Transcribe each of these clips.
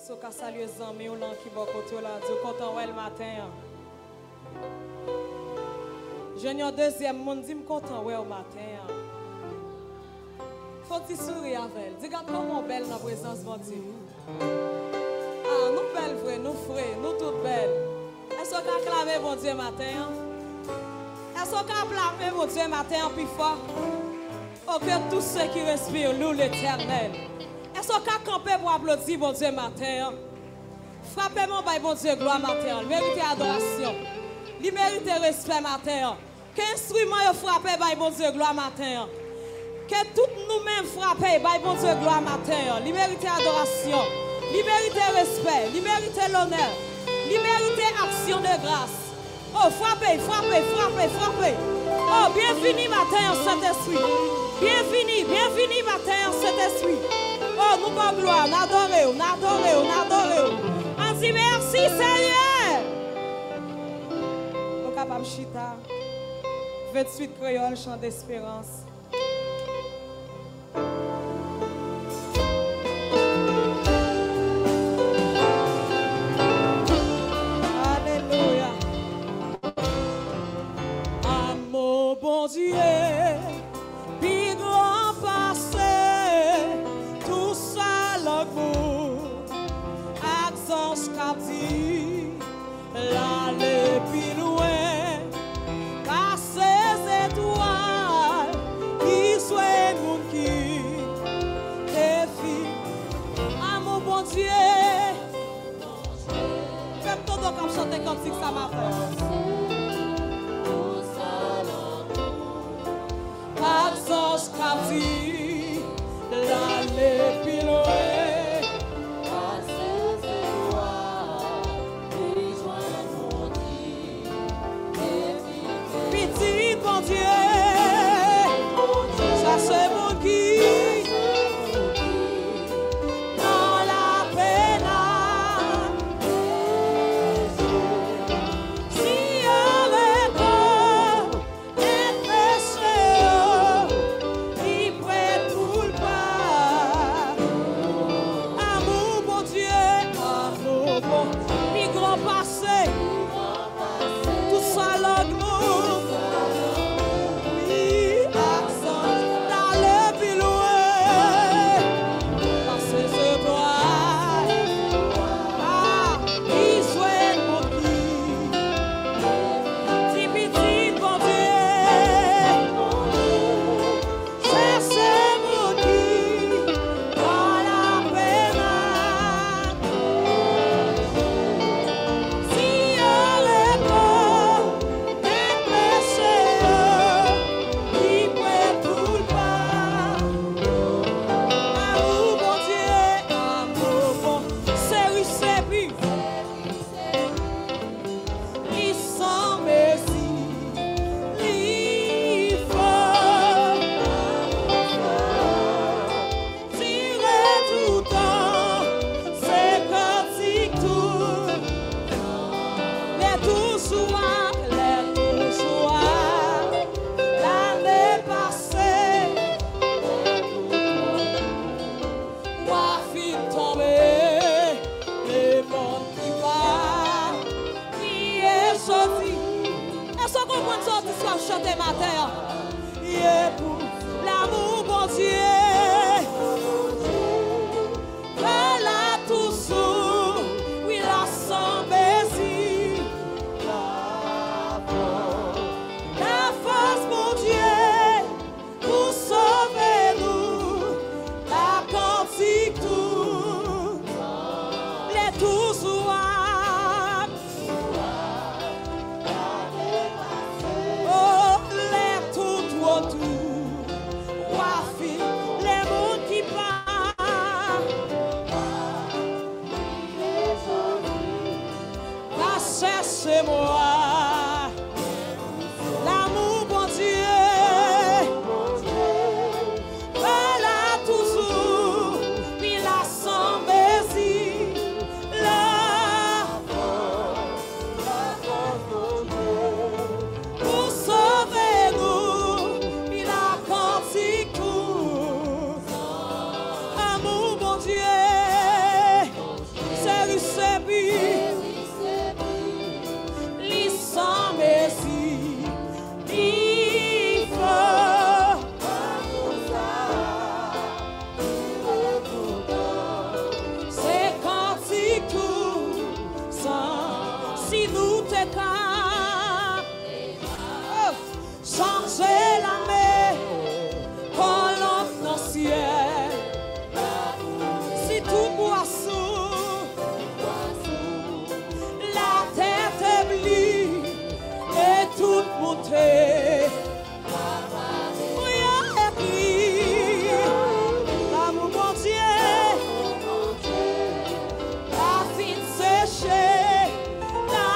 So ka salue zanmi ou lan ki bon kote là, Dieu content ouais le matin. Je n'ai un deuxième monde dit me content ouais au matin. Faut que tu souris avec elle. Dis regarde comment belle dans la présence de Dieu. Ah, nous belles vraies, nous frères, nous toutes belles. Est-ce qu'on a acclamé bon Dieu matin? Est-ce qu'on a acclamé bon Dieu matin plus fort? Oh, que tous ceux qui respirent louent l'Éternel. Est-ce qu'on a campé pour applaudir bon Dieu matin? Frappez-moi, bon Dieu, gloire matin. Mérite adoration. Il mérite respect matin. Qu'instrument est frappé, bon Dieu, gloire matin. Que toutes nous-mêmes frappés, bon Dieu, gloire matin. Il mérite adoration. Il mérite respect. Il mérite l'honneur. Il mérite action de grâce. Oh, frappez, frappez, frappez, frappez. Oh, bienvenue matin, Saint-Esprit. Bienvenue matin, Saint-Esprit. Oh, nous bon gloire, on adore, on adore, on adore. On dit merci, Seigneur. Au capable chita. 28 créole, chant d'espérance. Alléluia. Amour, bon Dieu. L'aller plus loin, car ces étoiles qui soient nous qui défient. Ah mon bon Dieu, fais tout donc comme chanter comme si ça m'a fait. Accents captifs, l'aller plus loin. Bon Dieu, ça c'est mon guide dans la peine. Si avec eux est péché, il prête tout le pas. Amour, bon Dieu, amour, bon, puis grand passé, tout ça l'amour. Chanter ma terre, yeah, pour l'amour, bon Dieu, voilà tout sous, oui, la sang baisée, la force, mon Dieu, pour sauver nous, la cantique tout, les tout sous. C'est moi, l'amour, bon Dieu, voilà toujours, puis la sang baisée, la force, bon Dieu, pour sauver nous, puis la cantique tout, amour, bon Dieu, changer la mer, colonne dans le ciel. Si tout boisson, la terre t'éblit et toute montée. L'amour mon Dieu, la fin séchée, la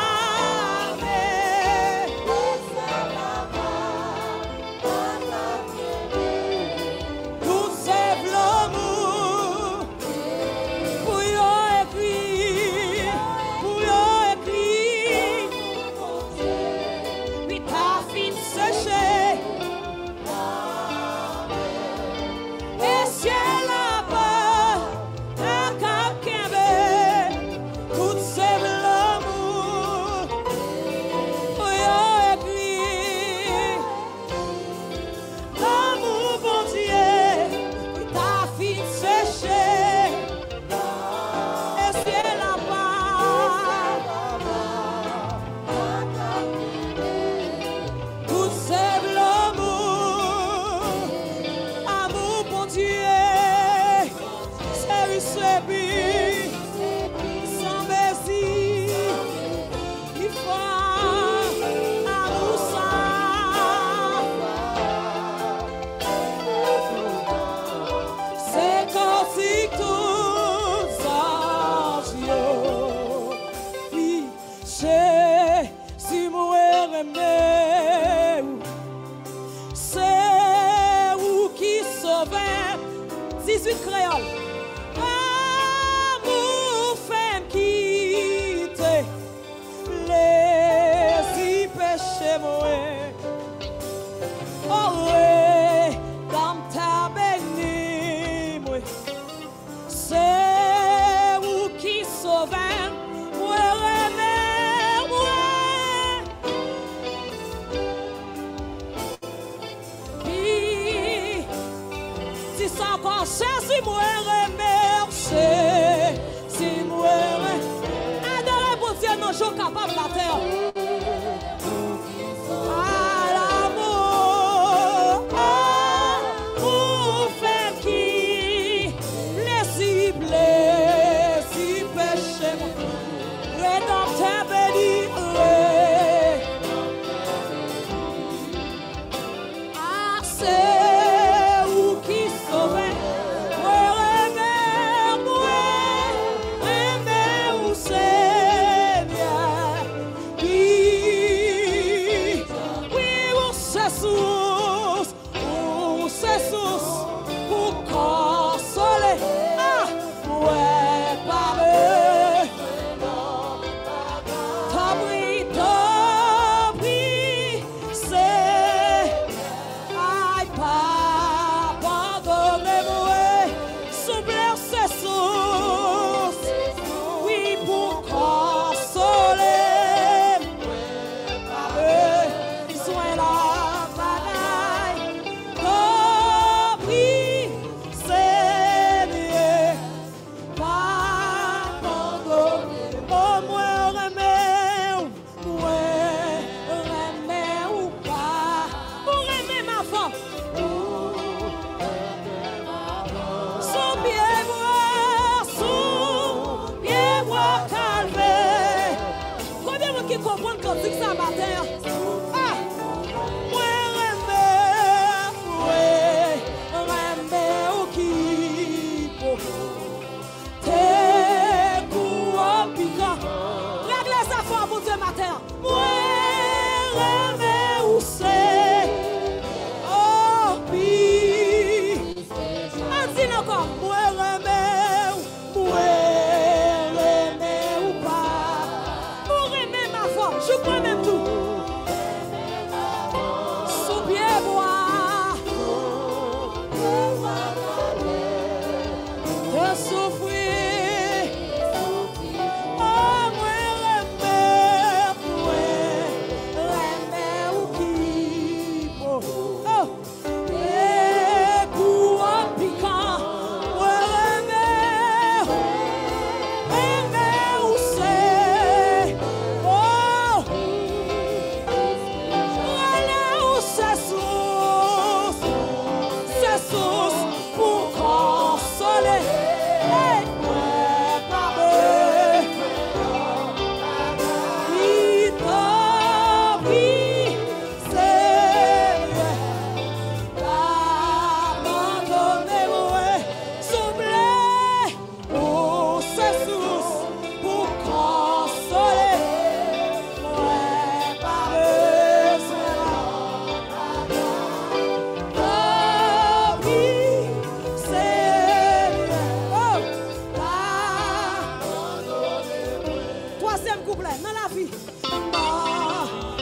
Deuxième couplet, dans la vie. Dans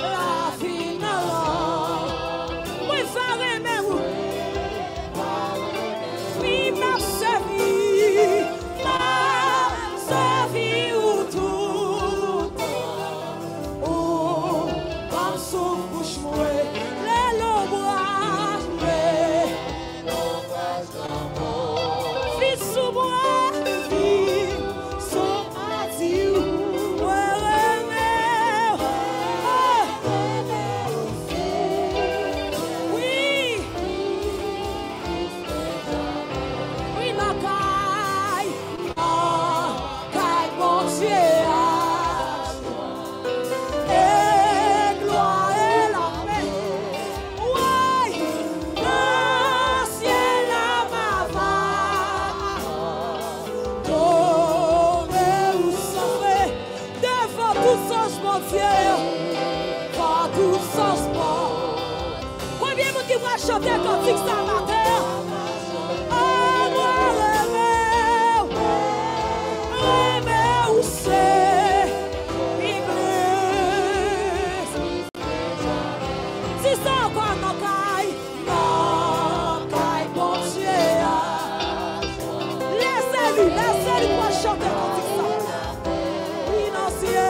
la vie, dans la vie. Moi, faire aimer vous. Oui, m'a servi. M'a servi ou tout. Oh, comme son bouche mouée. Les l'ombrage mouée. Fils sous moi. Chanter cantique ça matin. Oh, moi, remets où c'est l'église. Si ça encore non caille, bon Dieu. Laissez-lui pour chanter cantique ça. Oui, dans le ciel.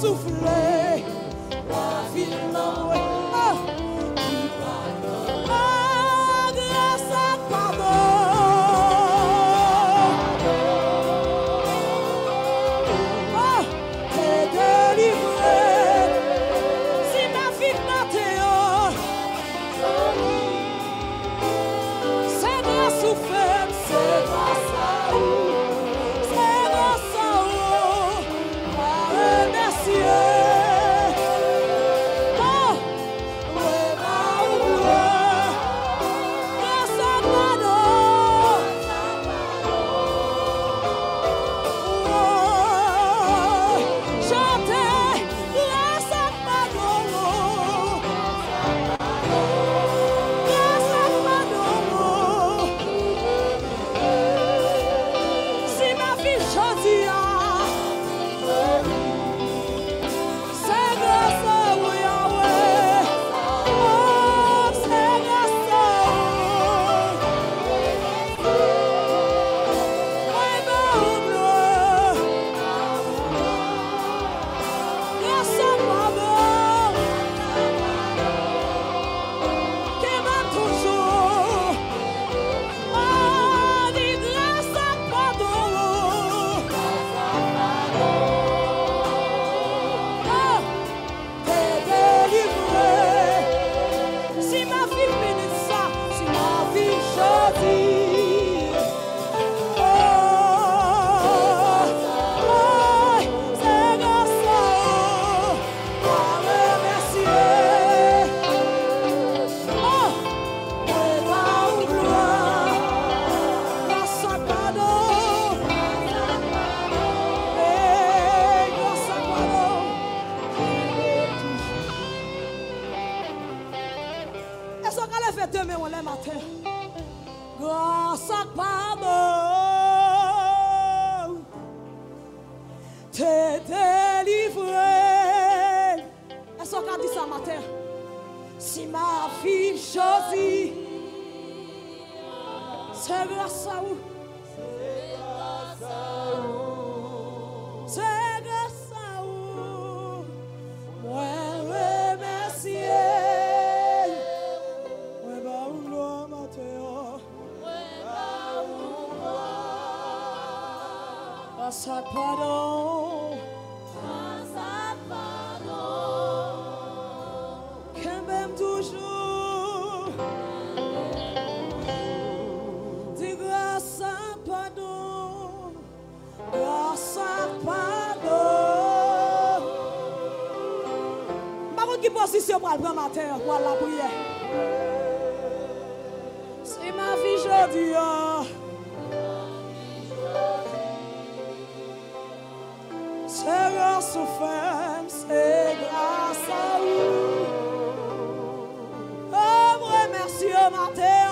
souffler la vie de l'amour. Grâce à pardon. T'es délivré. Si ma vie n'a c'est grâce au fait, c'est grâce à vous. C'est grâce à vous. Merci. Grâce à pardon, t'es délivré. Est-ce qu'on a dit ça matin? Si ma fille choisit, c'est grâce à vous. C'est grâce à vous. Moi, remercier. Grâce à pardon, qu'un même toujours, dis grâce à pardon, grâce à pardon. Par contre, qui position pour le prendre matin pour la prière? C'est ma vie, je dis. C'est grâce aux femmes, c'est grâce à vous. Oh, remercie matin.